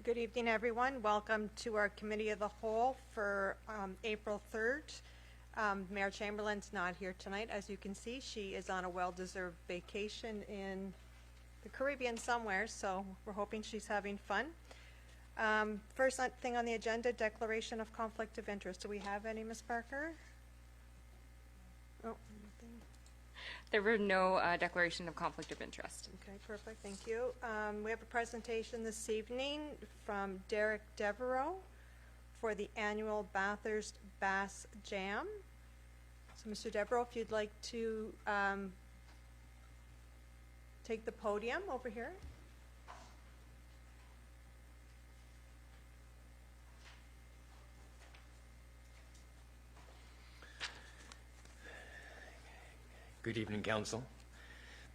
Good evening, everyone. Welcome to our Committee of the Whole for April 3rd. Mayor Chamberlain's not here tonight. As you can see, she is on a well-deserved vacation in the Caribbean somewhere, so we're hoping she's having fun. First thing on the agenda, declaration of conflict of interest. Do we have any, Ms. Parker? Oh, nothing. There were no declaration of conflict of interest. Okay, perfect. Thank you. We have a presentation this evening from Derek Devereaux for the annual Bathurst Bass Jam. So, Mr. Devereaux, if you'd like to take the podium over here. Good evening, Council.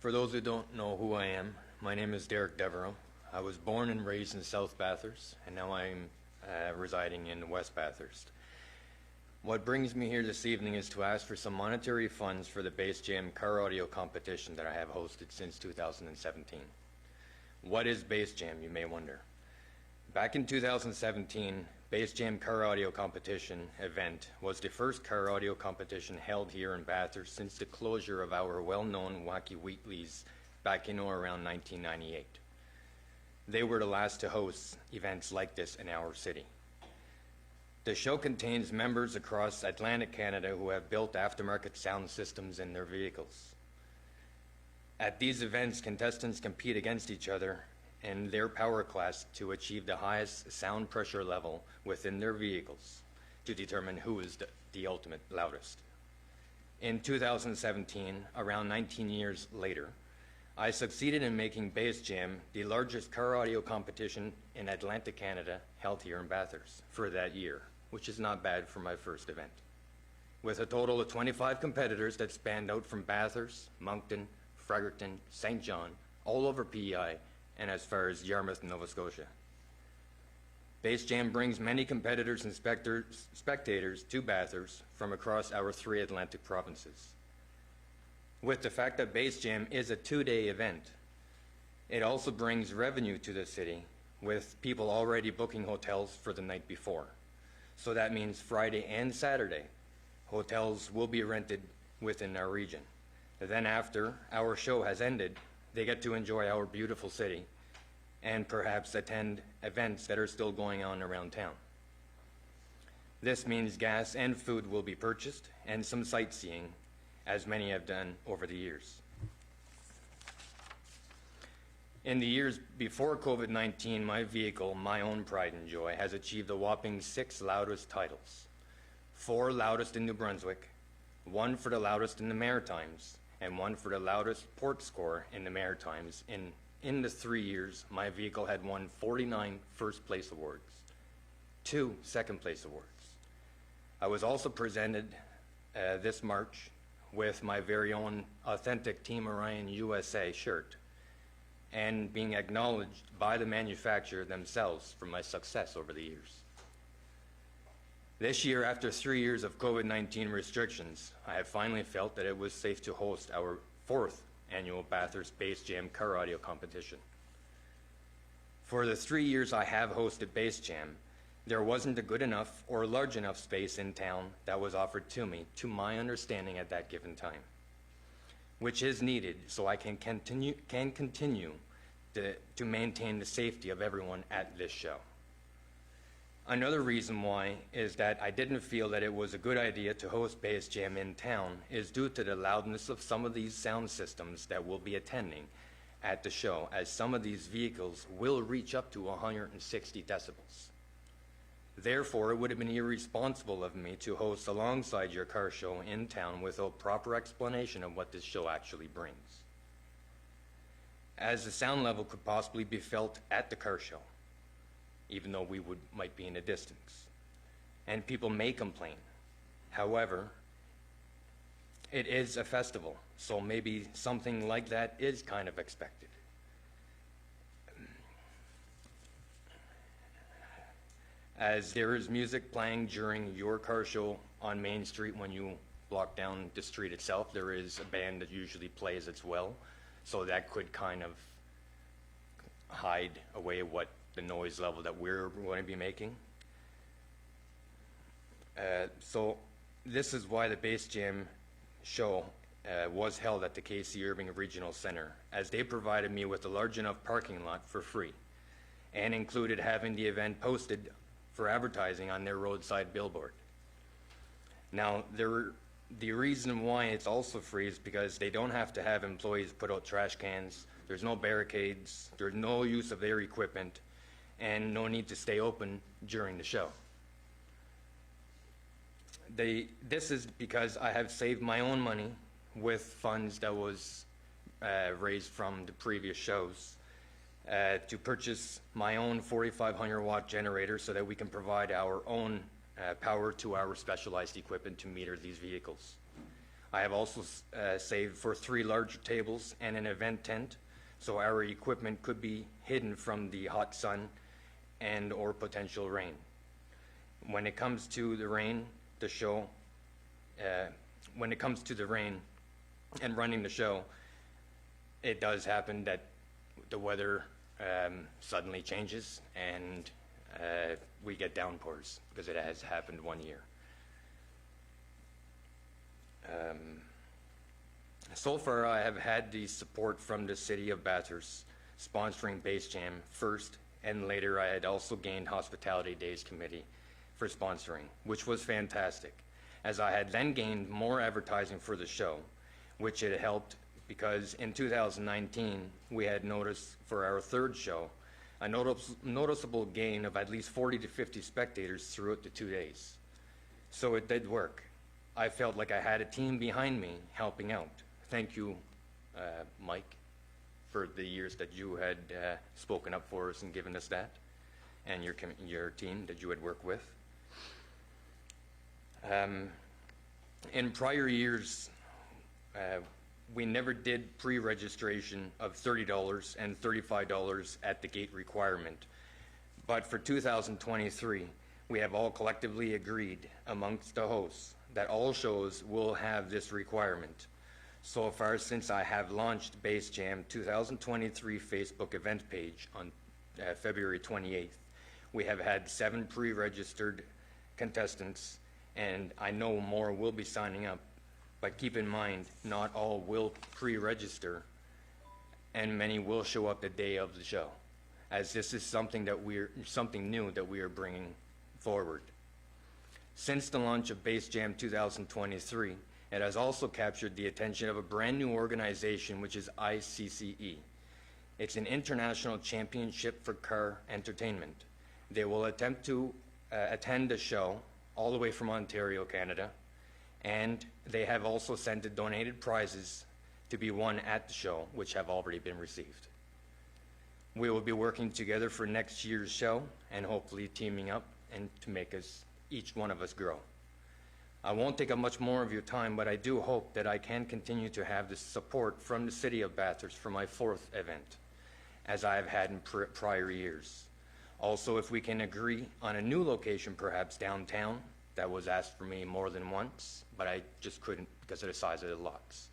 For those who don't know who I am, my name is Derek Devereaux. I was born and raised in South Bathurst, and now I'm residing in West Bathurst. What brings me here this evening is to ask for some monetary funds for the Bass Jam car audio competition that I have hosted since 2017. What is Bass Jam, you may wonder? Back in 2017, Bass Jam car audio competition event was the first car audio competition held here in Bathurst since the closure of our well-known Wacky Wheatley's back in or around 1998. They were the last to host events like this in our city. The show contains members across Atlantic Canada who have built aftermarket sound systems in their vehicles. At these events, contestants compete against each other in their power class to achieve the highest sound pressure level within their vehicles to determine who is the ultimate loudest. In 2017, around 19 years later, I succeeded in making Bass Jam the largest car audio competition in Atlantic Canada held here in Bathurst for that year, which is not bad for my first event. With a total of 25 competitors that spanned out from Bathurst, Moncton, Fredericton, St. John, all over PEI, and as far as Yarmouth, Nova Scotia. Bass Jam brings many competitors and spectators to Bathurst from across our 3 Atlantic provinces. With the fact that Bass Jam is a 2-day event, it also brings revenue to the city with people already booking hotels for the night before. So that means Friday and Saturday, hotels will be rented within our region. Then after our show has ended, they get to enjoy our beautiful city and perhaps attend events that are still going on around town. This means gas and food will be purchased and some sightseeing, as many have done over the years. In the years before COVID-19, my vehicle, my own pride and joy, has achieved a whopping 6 loudest titles. 4 loudest in New Brunswick, 1 for the loudest in the Maritimes, and 1 for the loudest port score in the Maritimes. In the 3 years, my vehicle had won 49 first place awards, 2 second place awards. I was also presented this March with my very own authentic Team Orion USA shirt and being acknowledged by the manufacturer themselves for my success over the years. This year, after 3 years of COVID-19 restrictions, I have finally felt that it was safe to host our 4th annual Bathurst Bass Jam car audio competition. For the 3 years I have hosted Bass Jam, there wasn't a good enough or large enough space in town that was offered to me, to my understanding at that given time, which is needed so I can continue to maintain the safety of everyone at this show. Another reason why is that I didn't feel that it was a good idea to host Bass Jam in town is due to the loudness of some of these sound systems that will be attending at the show, as some of these vehicles will reach up to 160 decibels. Therefore, it would have been irresponsible of me to host alongside your car show in town without proper explanation of what this show actually brings, as the sound level could possibly be felt at the car show, even though we might be in a distance. And people may complain. However, it is a festival, so maybe something like that is kind of expected. As there is music playing during your car show on Main Street when you block down the street itself, there is a band that usually plays as well, so that could kind of hide away what the noise level that we're going to be making. So this is why the Bass Jam show was held at the KC Irving Regional Center, as they provided me with a large enough parking lot for free and included having the event posted for advertising on their roadside billboard. Now, the reason why it's also free is because they don't have to have employees put out trash cans, there's no barricades, there's no use of their equipment, and no need to stay open during the show. This is because I have saved my own money with funds that was raised from the previous shows to purchase my own 4,500 watt generator so that we can provide our own power to our specialized equipment to meter these vehicles. I have also saved for 3 larger tables and an event tent, so our equipment could be hidden from the hot sun and or potential rain. When it comes to the rain, when it comes to the rain and running the show, it does happen that the weather suddenly changes and we get downpours, because it has happened one year. So far, I have had the support from the city of Bathurst sponsoring Bass Jam first, and later I had also gained Hospitality Days Committee for sponsoring, which was fantastic, as I had then gained more advertising for the show, which it helped because in 2019 we had noticed for our 3rd show a noticeable gain of at least 40 to 50 spectators throughout the 2 days. So it did work. I felt like I had a team behind me helping out. Thank you, Mike, for the years that you had spoken up for us and given us that, and your team that you had worked with. In prior years, we never did pre-registration of $30 and $35 at the gate requirement. But for 2023, we have all collectively agreed amongst the hosts that all shows will have this requirement. So far, since I have launched Bass Jam 2023 Facebook event page on February 28th, we have had 7 pre-registered contestants, and I know more will be signing up. But keep in mind, not all will pre-register, and many will show up the day of the show, as this is something new that we are bringing forward. Since the launch of Bass Jam 2023, it has also captured the attention of a brand new organization, which is ICCE. It's an international championship for car entertainment. They will attempt to attend the show all the way from Ontario, Canada, and they have also sent the donated prizes to be won at the show, which have already been received. We will be working together for next year's show and hopefully teaming up and to make each one of us grow. I won't take up much more of your time, but I do hope that I can continue to have the support from the city of Bathurst for my 4th event, as I have had in prior years. Also, if we can agree on a new location, perhaps downtown, that was asked for me more than once, but I just couldn't because of the size of the lots.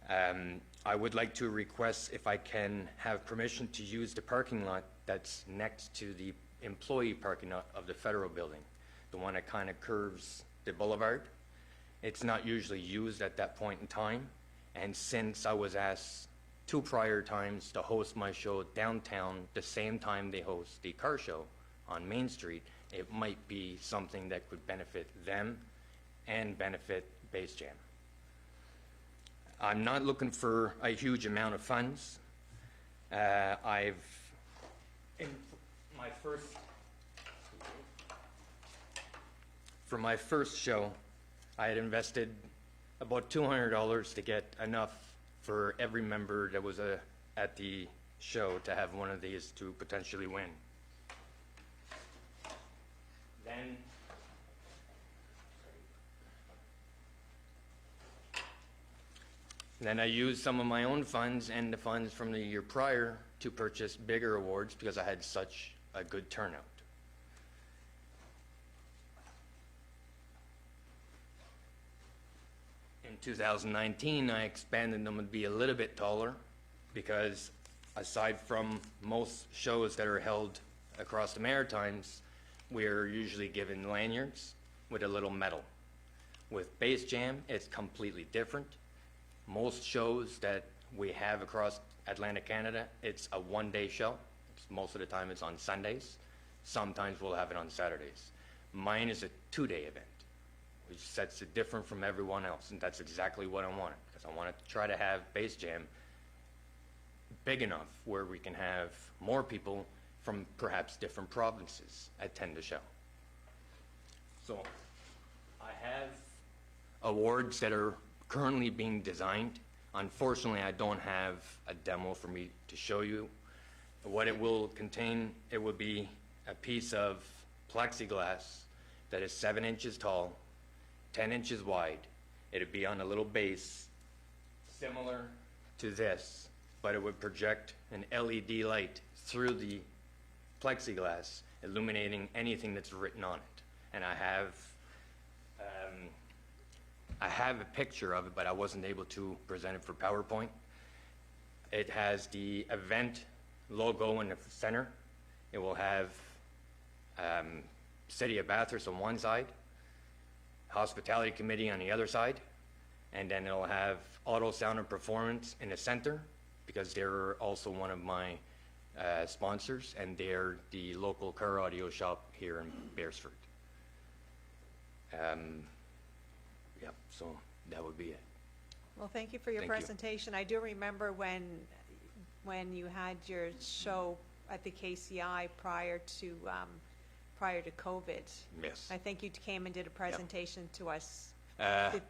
I would like to request if I can have permission to use the parking lot that's next to the employee parking lot of the federal building, the one that kind of curves the boulevard. It's not usually used at that point in time, and since I was asked 2 prior times to host my show downtown the same time they host the car show on Main Street, it might be something that could benefit them and benefit Bass Jam. I'm not looking for a huge amount of funds. For my first show, I had invested about $200 to get enough for every member that was at the show to have one of these to potentially win. Then I used some of my own funds and the funds from the year prior to purchase bigger awards because I had such a good turnout. In 2019, I expanded them to be a little bit taller because aside from most shows that are held across the Maritimes, we're usually given lanyards with a little medal. With Bass Jam, it's completely different. Most shows that we have across Atlantic Canada, it's a one-day show. Most of the time it's on Sundays. Sometimes we'll have it on Saturdays. Mine is a two-day event, which sets it different from everyone else, and that's exactly what I wanted, because I wanted to try to have Bass Jam big enough where we can have more people from perhaps different provinces attend the show. So I have awards that are currently being designed. Unfortunately, I don't have a demo for me to show you. What it will contain, it will be a piece of plexiglass that is 7 inches tall, 10 inches wide. It'll be on a little base similar to this, but it would project an LED light through the plexiglass, illuminating anything that's written on it. And I have a picture of it, but I wasn't able to present it for PowerPoint. It has the event logo in the center. It will have City of Bathurst on one side, Hospitality Committee on the other side, and then it'll have Auto Sound and Performance in the center, because they're also one of my sponsors, and they're the local car audio shop here in Beresford. Yep, so that would be it. Well, thank you for your Thank you. presentation. I do remember when you had your show at the KCI prior to COVID. Yes. I think you came and did a presentation to us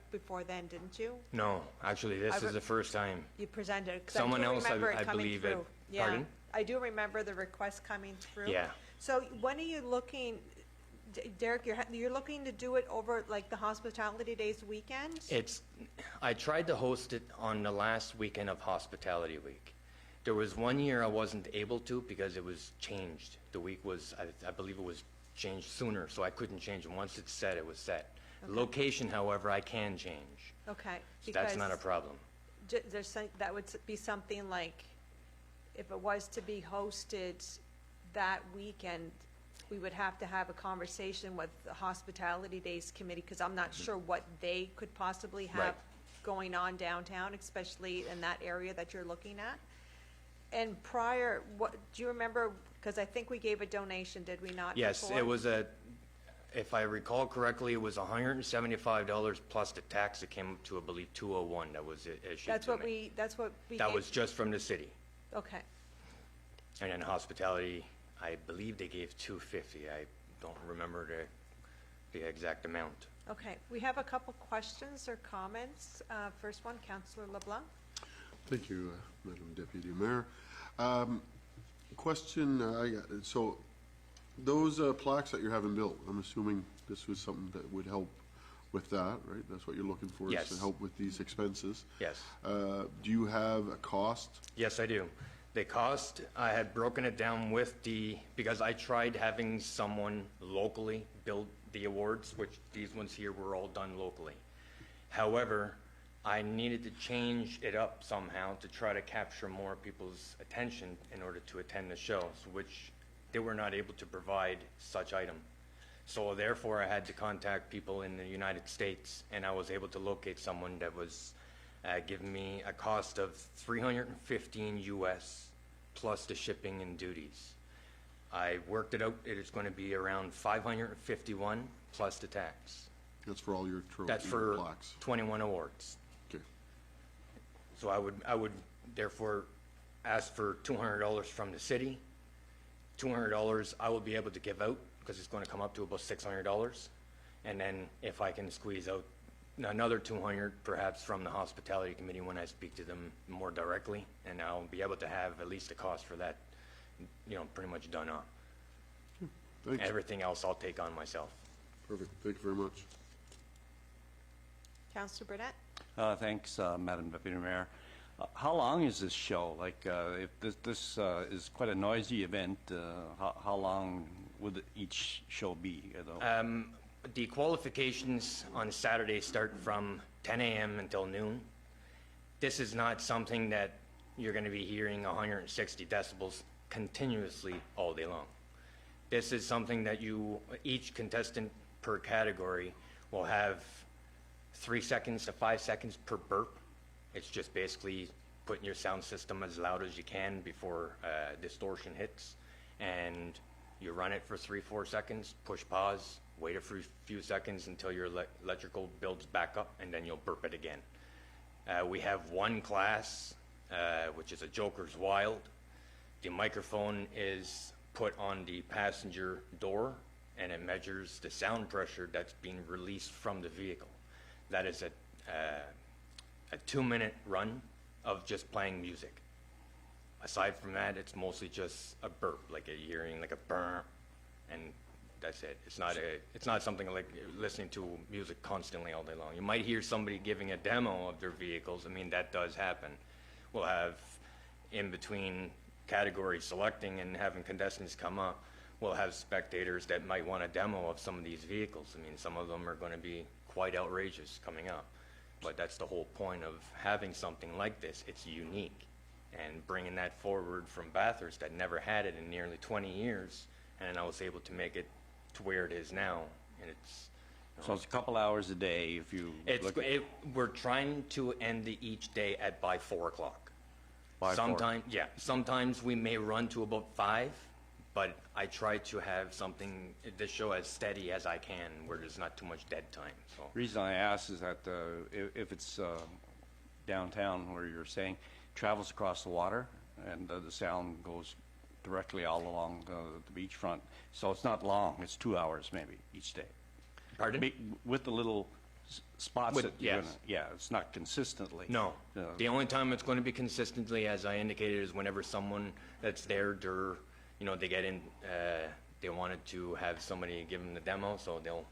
before then, didn't you? No, actually, this is the first time. You presented. 'Cause Someone I do else, remember I it coming believe it. through. Yeah, Pardon? I do remember the request coming through. Yeah. So when are you looking, Derek, you're looking to do it over like the Hospitality Days weekend? I tried to host it on the last weekend of Hospitality Week. There was one year I wasn't able to because it was changed. The week was, I believe it was changed sooner, so I couldn't change it. Once it's set, it was set. Okay. Location, however, I can change. Okay. So that's not a because problem. that would be something like, if it was to be hosted that weekend, we would have to have a conversation with the Hospitality Days Committee, because I'm not sure what they could possibly have Right. going on downtown, especially in that area that you're looking at. And prior, do you remember, because I think we gave a donation, did we not? Yes, before? it was if I recall correctly, it was $175 plus the tax that came up to, I believe, $201 that was issued That's to what me. that's what we That gave? was just from the city. Okay. And then hospitality, I believe they gave $250. I don't remember the exact amount. Okay, we have a couple questions or comments. First one, Councillor LeBlanc. Thank you, Madam Deputy Mayor. Question, so those plaques that you're having built, I'm assuming this was something that would help with that, right? That's what you're looking for, is Yes. to help with these expenses. Yes. Do you have a cost? Yes, I do. The cost, I had broken it down because I tried having someone locally build the awards, which these ones here were all done locally. However, I needed to change it up somehow to try to capture more people's attention in order to attend the shows, which they were not able to provide such item. So therefore, I had to contact people in the United States, and I was able to locate someone that was giving me a cost of $315 US plus the shipping and duties. I worked it out. It is going to be around $551 plus the tax. That's for all your That's your for plaques? 21 awards. Okay. So I would therefore ask for $200 from the city. $200 I will be able to give out because it's going to come up to about $600. And then if I can squeeze out another 200 perhaps from the hospitality committee when I speak to them more directly, and I'll be able to have at least a cost for that, pretty much done up. Thanks. Everything else I'll take on myself. Perfect. Thank you very much. Councillor Burnett? Thanks, Madam Deputy Mayor. How long is this show? Like, if this is quite a noisy event, how long would each show be? The qualifications on Saturday start from 10 a.m. until noon. This is not something that, you're going to be hearing 160 decibels continuously all day long. This is something that each contestant per category will have 3 seconds to 5 seconds per burp. It's just basically putting your sound system as loud as you can before distortion hits, and you run it for 3-4 seconds, push pause, wait a few seconds until your electrical builds back up, and then you'll burp it again. We have one class, which is a Joker's Wild. The microphone is put on the passenger door, and it measures the sound pressure that's being released from the vehicle. That is a 2-minute run of just playing music. Aside from that, it's mostly just a burp, like a hearing, like a burp, and that's it. It's not something like listening to music constantly all day long. You might hear somebody giving a demo of their vehicles. I mean, that does happen. We'll have, in between category selecting and having contestants come up, we'll have spectators that might want a demo of some of these vehicles. I mean, some of them are going to be quite outrageous coming up. But that's the whole point of having something like this. It's unique. And bringing that forward from Bathurst, that never had it in nearly 20 years, and I was able to make it to where it is now. And it's... So it's a couple hours a day if you look at... We're trying to end each day by 4 o'clock. By 4? Yeah. Sometimes we may run to about 5, but I try to have this show as steady as I can, where there's not too much dead time. So. Reason I ask is that if it's downtown, where you're saying, travels across the water, and the sound goes directly all along the beachfront. So it's not long. It's 2 hours maybe each day. Pardon? With the little spots that you're yes. gonna, yeah, it's not consistently. No. The only time it's going to be consistently, as I indicated, is whenever someone that's there, they get in, they wanted to have somebody give them the demo, so they'll,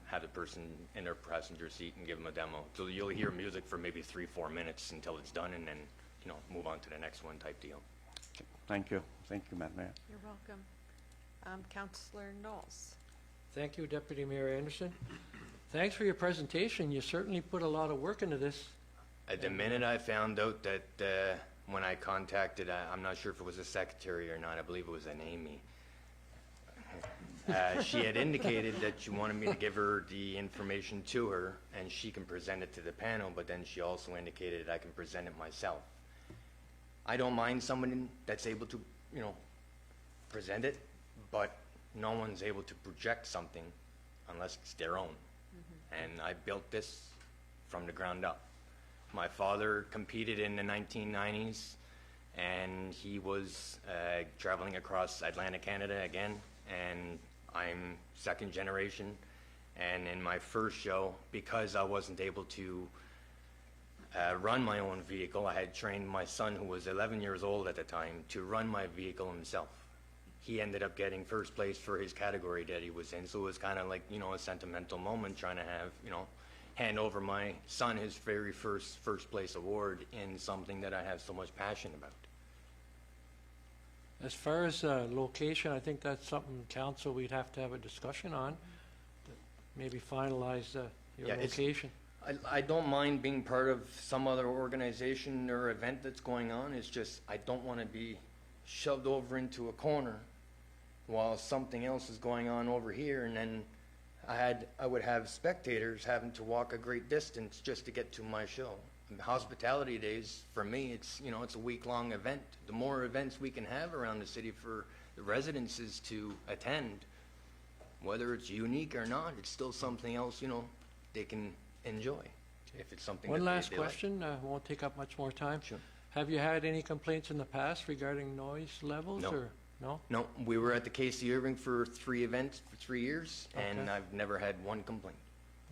have the person in their passenger seat and give them a demo. So you'll hear music for maybe 3-4 minutes until it's done, and then, move on to the next one type deal. Okay. Thank you. Thank you, Madam Mayor. You're welcome. Councillor Knowles. Thank you, Deputy Mayor Anderson. Thanks for your presentation. You certainly put a lot of work into this. At the minute I found out that when I contacted, I'm not sure if it was a secretary or not, I believe it was an Amy. She had indicated that she wanted me to give her the information to her and she can present it to the panel, but then she also indicated that I can present it myself. I don't mind someone that's able to, present it, but no one's able to project something unless it's their own. And I built this from the ground up. My father competed in the 1990s, and he was traveling across Atlantic Canada again, and I'm second generation. And in my first show, because I wasn't able to run my own vehicle, I had trained my son, who was 11 years old at the time, to run my vehicle himself. He ended up getting first place for his category that he was in, so it was kind of like, a sentimental moment trying to have, hand over my son his very first place award in something that I have so much passion about. As far as location, I think that's something council we'd have to have a discussion on. Maybe finalize your location. I don't mind being part of some other organization or event that's going on. It's just I don't want to be shoved over into a corner while something else is going on over here, and then I would have spectators having to walk a great distance just to get to my show. And hospitality days, for me, it's it's a week-long event. The more events we can have around the city for the residents to attend, whether it's unique or not, it's still something else they can enjoy. If it's something. One that last they like. question, won't take up much more time. Sure. Have you had any complaints in the past regarding noise levels? No. Or no? No, we were at the Casey Irving for 3 events for 3 years, and Okay. I've never had one complaint.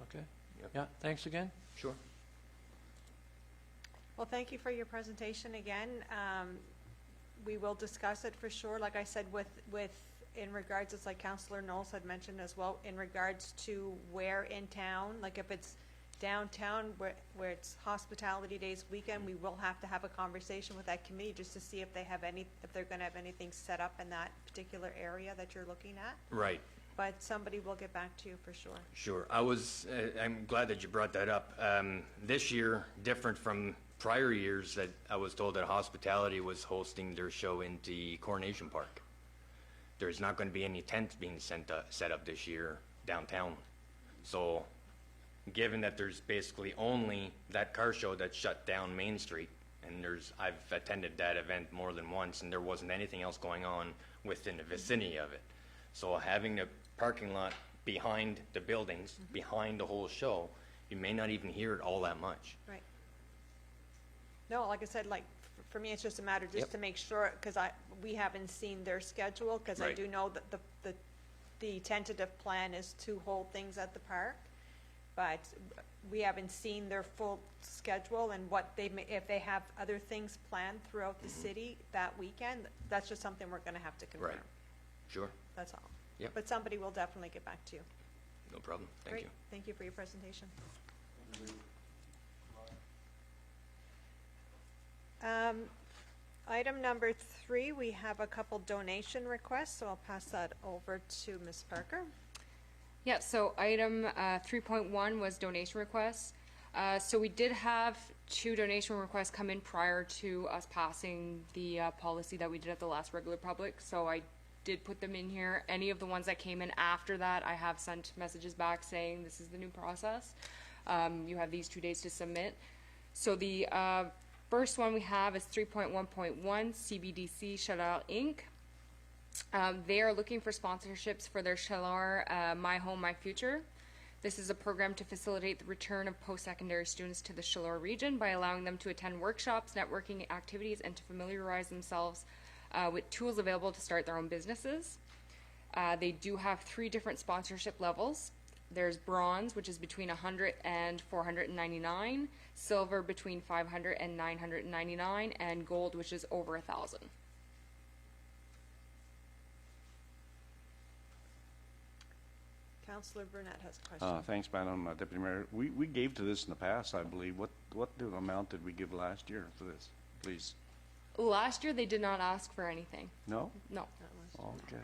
Okay. Yep. Yeah, thanks again. Sure. Well, thank you for your presentation again. We will discuss it for sure. Like I said, in regards, it's like Councillor Knowles had mentioned as well, in regards to where in town, like if it's downtown where it's hospitality days weekend, we will have to have a conversation with that committee just to see if they're going to have anything set up in that particular area that you're looking at. Right. But somebody will get back to you for sure. Sure. I'm glad that you brought that up. This year, different from prior years that I was told that Hospitality was hosting their show in the Coronation Park. There's not going to be any tents being set up this year downtown. So given that there's basically only that car show that shut down Main Street, and I've attended that event more than once, and there wasn't anything else going on within the vicinity of it. So having a parking lot behind the buildings, behind the whole show, you may not even hear it all that much. Right. No, like I said, like, for me, it's just a matter just Yep. to make sure, because we haven't seen their schedule, because I Right. do know that the tentative plan is to hold things at the park, but we haven't seen their full schedule and what they may, if they have other things planned throughout the city that weekend, that's just something we're gonna have to confirm. Right. Sure, That's all. Yep. But somebody will definitely get back to you. no problem. Thank Great. you. Thank you for your presentation. Item number 3, we have a couple donation requests, so I'll pass that over to Ms. Parker. Yeah, so item 3.1 was donation requests. So we did have 2 donation requests come in prior to us passing the policy that we did at the last regular public. So I did put them in here. Any of the ones that came in after that, I have sent messages back saying this is the new process. You have these 2 days to submit. So the first one we have is 3.1.1 CBDC Shalal Inc. They are looking for sponsorships for their Shalar My Home, My Future. This is a program to facilitate the return of post-secondary students to the Shalar region by allowing them to attend workshops, networking activities, and to familiarize themselves with tools available to start their own businesses. They do have 3 different sponsorship levels. There's bronze, which is between $100 and $499, silver between $500 and $999, and gold, which is over $1,000. Councillor Burnett has a question. Thanks, Madam Deputy Mayor. We gave to this in the past, I believe. What amount did we give last year for this, please? Last year, they did not ask for anything. No? No. Okay.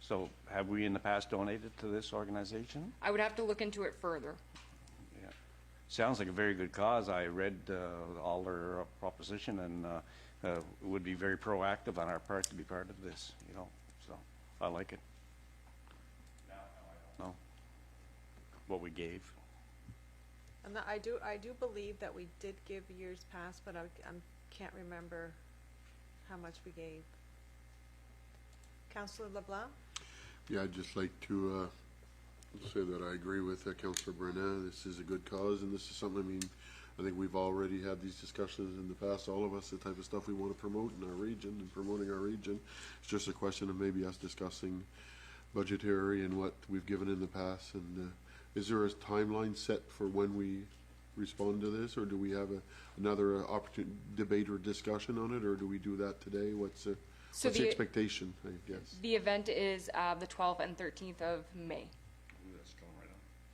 So have we in the past donated to this organization? I would have to look into it further. Yeah. Sounds like a very good cause. I read all their proposition and would be very proactive on our part to be part of this, you know, so I like it. Now I don't know what we gave. I do believe that we did give years past, but I can't remember how much we gave. Councillor LeBlanc? Yeah, I'd just like to say that I agree with Councillor Burnett. This is a good cause, and this is something, I mean, I think we've already had these discussions in the past, all of us, the type of stuff we want to promote in our region and promoting our region. It's just a question of maybe us discussing budgetary and what we've given in the past. And is there a timeline set for when we respond to this, or do we have another opportunity, debate or discussion on it, or do we do that today? What's the expectation, I guess? The event is the 12th and 13th of May.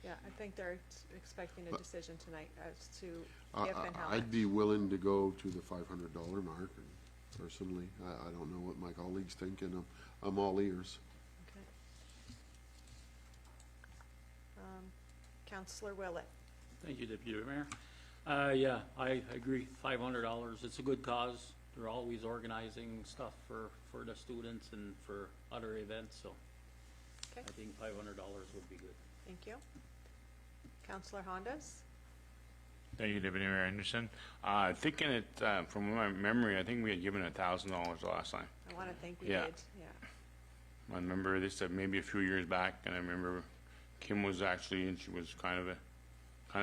Yeah, I think they're expecting a decision tonight as to if and how much. I'd be willing to go to the $500 mark, personally. I don't know what my colleagues think, and I'm all ears. Okay. Councillor Willett? Thank you, Deputy Mayor. Yeah, I agree, $500. It's a good cause. They're always organizing stuff for the students and for other events, so Okay, I think $500 would be good. thank you. Councillor Hondas? Thank you, Deputy Mayor Anderson. Thinking it, from my memory, I think we had given $1,000 last time. I want to think we Yeah. did, yeah. I remember this maybe a few years back, and I remember Kim was actually, and she was kind of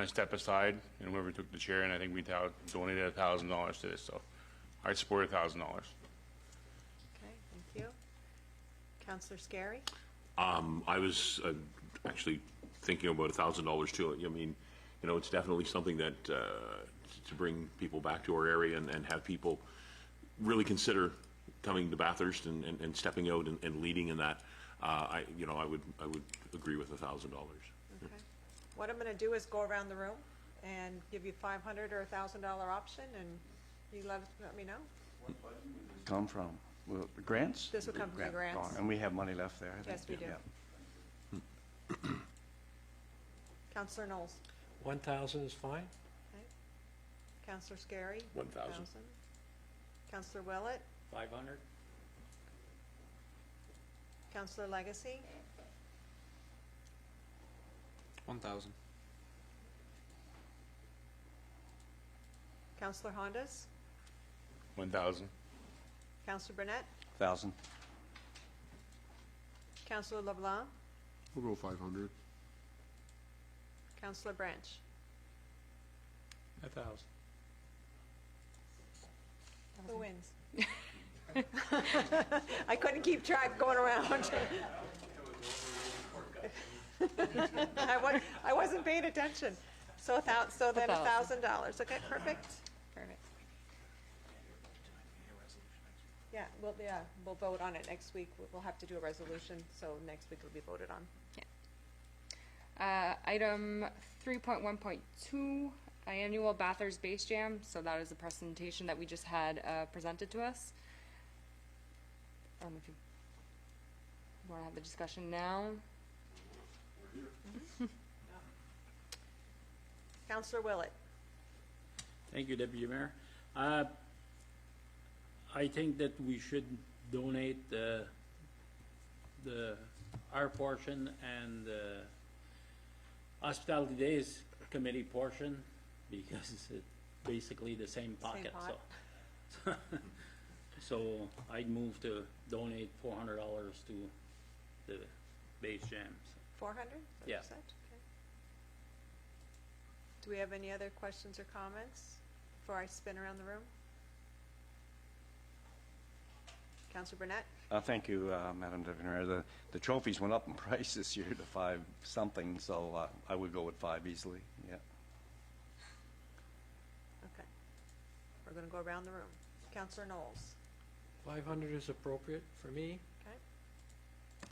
step aside, and whoever took the chair, and I think we donated $1,000 to this, so I support $1,000. Okay, thank you. Councillor Scary? I was actually thinking about $1,000 too. I mean, you know, it's definitely something that to bring people back to our area and have people really consider coming to Bathurst and stepping out and leading in that. I would agree with $1,000. Okay. What I'm going to do is go around the room and give you $500 or $1,000 option, and you let me know. Come from? Well, grants? This will come from the grants. And we have money left there, I think. Yes, we do. Yeah. Councillor Knowles? 1,000 is fine. Okay. Counselor Scary? 1,000. Counselor Willett? 500? Counselor Legacy? 1,000. Counselor Hondas? 1,000. Counselor Burnett? 1,000. Counselor LeBlanc? We'll go 500. Counselor Branch? 1,000. Who wins? I couldn't keep track going around. I wasn't paying attention. So then $1,000. Okay, perfect. Perfect. Yeah, we'll vote on it next week. We'll have to do a resolution, so next week it'll be voted on. Item 3.1.2, annual Bathurst Base Jam. So that is the presentation that we just had presented to us. I don't know if you want to have the discussion now. Counselor Willett? Thank you, Deputy Mayor. I think that we should donate our portion and the Hospitality Days Committee portion, because it's basically the same pocket, pot. so. So I'd move to donate $400 to the base jams. 400? Yeah. Okay. Do we have any other questions or comments before I spin around the room? Counselor Burnett? Thank you, Madam Deputy Mayor. The trophies went up in price this year to 5 something, so I would go with 5 easily, yeah. Okay. We're going to go around the room. Counselor Knowles? 500 is appropriate for me. Okay.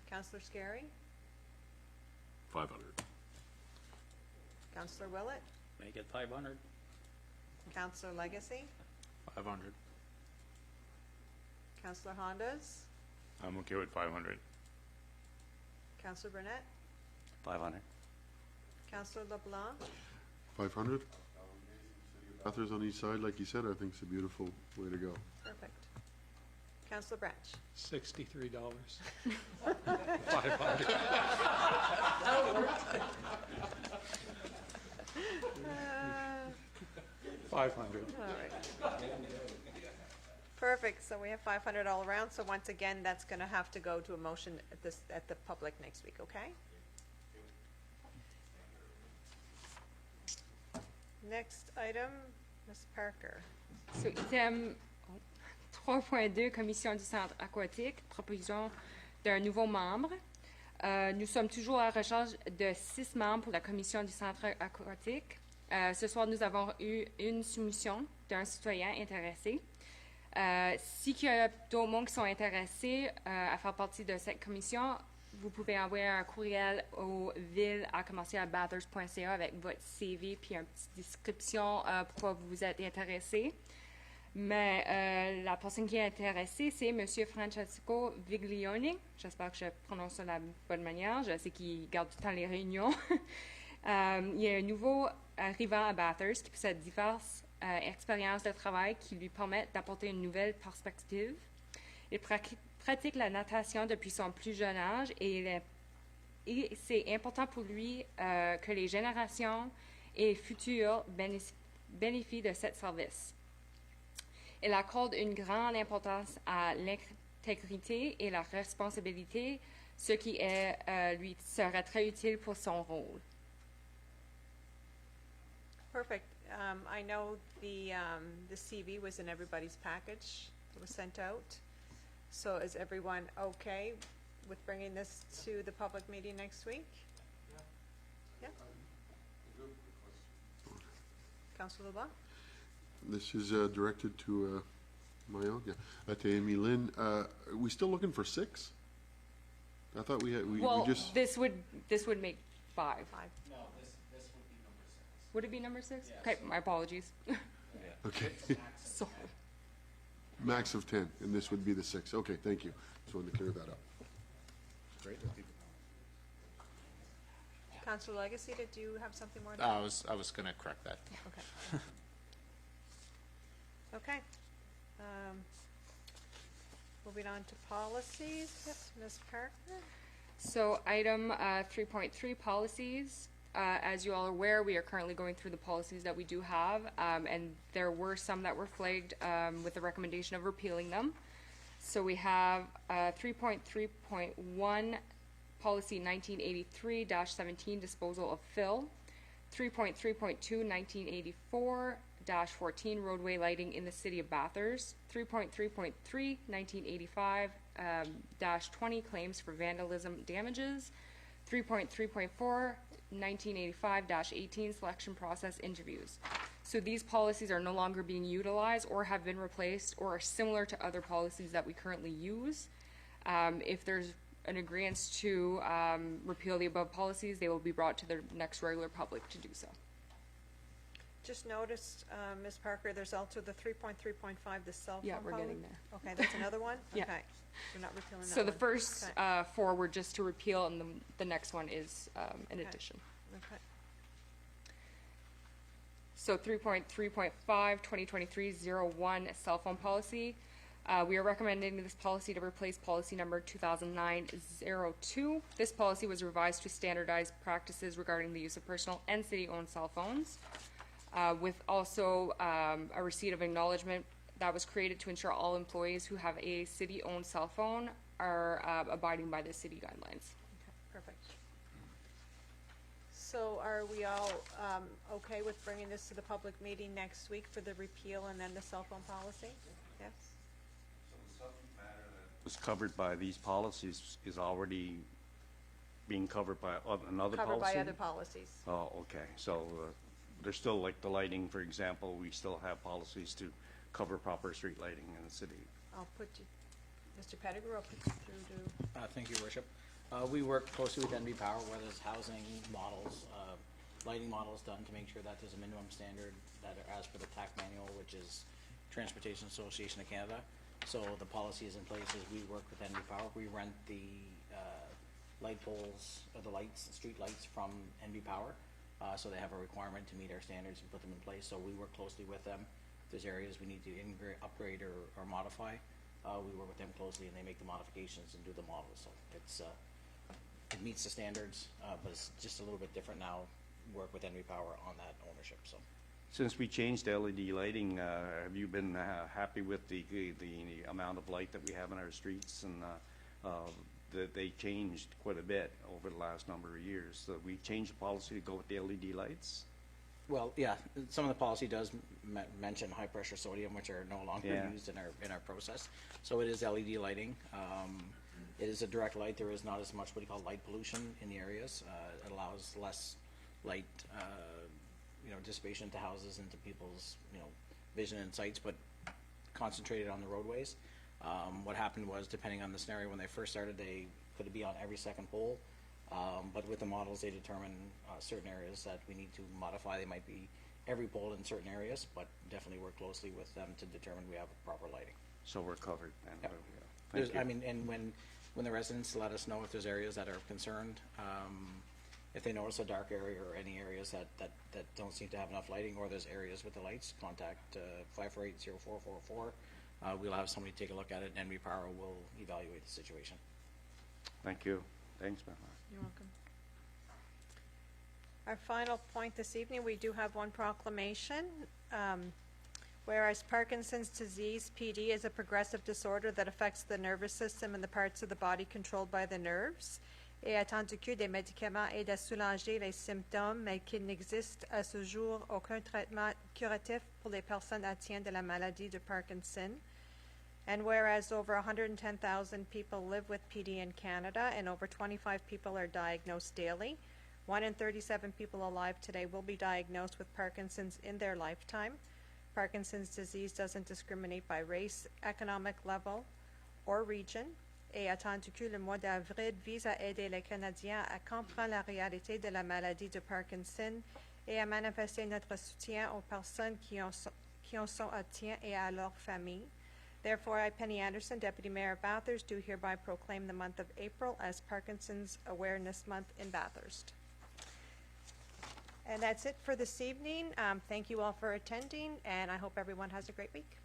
Counselor Scary? 500. Counselor Willett? Make it 500. Counselor Legacy? 500. Counselor Hondas? I'm okay with 500. Counselor Burnett? 500. Counselor LeBlanc? 500. Bathurst on each side, like you said, I think it's a beautiful way to go. Perfect. Counselor Branch? $63. 500. Uh, 500. all right. Perfect. So we have 500 all around. So once again, that's going to have to go to a motion at the public next week, okay? Next item, Ms. Parker. So, item 3.2, Commission du Centre aquatique, proposition d'un nouveau membre. Nous sommes toujours à la recherche de 6 membres pour la Commission du Centre aquatique. Ce soir, nous avons eu une soumission d'un citoyen intéressé. Si il y a d'autres monde qui sont intéressés à faire partie de cette commission, vous pouvez envoyer un courriel au ville@bathurst.ca avec votre CV puis une petite description pourquoi vous êtes intéressé. Mais la personne qui est intéressée, c'est M. Francesco Viglioni. J'espère que je prononce ça de la bonne manière. Je sais qu'il garde tout le temps les réunions. Il y a un nouveau arrivant à Bathurst qui possède diverses expériences de travail qui lui permettent d'apporter une nouvelle perspective. Il pratique la natation depuis son plus jeune âge et c'est important pour lui que les générations et futures bénéficient de ce service. Il accorde une grande importance à l'intégrité et la responsabilité, ce qui lui serait très utile pour son rôle. Perfect. I know the CV was in everybody's package. It was sent out. So is everyone okay with bringing this to the public meeting next week? Yeah. Councilor LeBlanc? This is directed to to Amy Lynn. Are we still looking for 6? I thought we just. This would make 5. 5. No, this would be number 6. Would it be number 6? Yes. Okay, my apologies. Okay. So, Max of 10, and this would be the 6. Okay, thank you. Just wanted to clear that up. Great. Councilor Legacy, did you have something more to I was going to correct that. Okay. Okay. Moving on to policies, Ms. Parker? So item 3.3, policies. As you all are aware, we are currently going through the policies that we do have, and there were some that were flagged with the recommendation of repealing them. So we have 3.3.1, policy 1983-17, disposal of fill. 3.3.2, 1984-14, roadway lighting in the city of Bathurst. 3.3.3, 1985-20, claims for vandalism damages. 3.3.4, 1985-18, selection process interviews. So these policies are no longer being utilized or have been replaced or are similar to other policies that we currently use. If there's an agreement to repeal the above policies, they will be brought to the next regular public to do so. Just noticed, Ms. Parker, there's also the 3.3.5, the cell phone Yeah, we're policy. getting there. Okay, that's another one? Yeah. Okay, we're not repealing that So the one. first Okay. four were just to repeal, and the next one is an Okay. addition. Okay. So 3.3.5, 2023-01, cell phone policy. We are recommending this policy to replace policy number 2009-02. This policy was revised to standardize practices regarding the use of personal and city-owned cell phones, with also a receipt of acknowledgement that was created to ensure all employees who have a city-owned cell phone are abiding by the city guidelines. Okay, perfect. So are we all okay with bringing this to the public meeting next week for the repeal and then the cell phone policy? Yes? So the subject matter that was covered by these policies is already being covered by another policy? Covered by other policies. Oh, okay. So there's still, like the lighting, for example, we still have policies to cover proper street lighting in the city. I'll put you, Mr. Pettigrew, I'll put you through to, Thank you, Worship. We work closely with NB Power, where there's housing models, lighting models done to make sure that there's a minimum standard that are as per the TAC manual, which is Transportation Association of Canada. So the policy is in place as we work with NB Power. We rent the light poles, or the lights, street lights from NB Power. So they have a requirement to meet our standards and put them in place. So we work closely with them. If there's areas we need to upgrade or modify, we work with them closely, and they make the modifications and do the models. So it's it meets the standards, but it's just a little bit different now. Work with NB Power on that ownership. So Since we changed LED lighting, have you been happy with the amount of light that we have in our streets? And that they changed quite a bit over the last number of years. So we changed the policy to go with the LED lights. well, yeah, some of the policy does mention high pressure sodium, which are no longer Yeah. used in our process. So it is LED lighting. It is a direct light. There is not as much what you call light pollution in the areas. It allows less light, dissipation to houses and to people's, vision and sights, but concentrated on the roadways. What happened was, depending on the scenario, when they first started, they could be on every second pole. But with the models, they determine certain areas that we need to modify. They might be every pole in certain areas, but definitely work closely with them to determine we have proper lighting. So we're covered. And Yep. thank you. I mean, and when the residents let us know if there's areas that are concerned, if they notice a dark area or any areas that don't seem to have enough lighting, or there's areas with the lights, contact 548-0444. We'll have somebody take a look at it, and NB Power will evaluate the situation. Thank you. Thanks, Matt. you're welcome. Our final point this evening, we do have one proclamation. Whereas Parkinson's disease, PD, is a progressive disorder that affects the nervous system and the parts of the body controlled by the nerves. Et attendu que des médicaments aident à soulager les symptômes, mais qu'il n'existe à ce jour aucun traitement curatif pour les personnes atteintes de la maladie de Parkinson. And whereas over 110,000 people live with PD in Canada and over 25 people are diagnosed daily, 1 in 37 people alive today will be diagnosed with Parkinson's in their lifetime. Parkinson's disease doesn't discriminate by race, economic level, or region. Et attendu que le mois d'avril vise à aider les Canadiens à comprendre la réalité de la maladie de Parkinson et à manifester notre soutien aux personnes qui en sont atteintes et à leurs familles. Therefore, I, Penny Anderson, Deputy Mayor of Bathurst, do hereby proclaim the month of April as Parkinson's Awareness Month in Bathurst. And that's it for this evening. Thank you all for attending, and I hope everyone has a great week.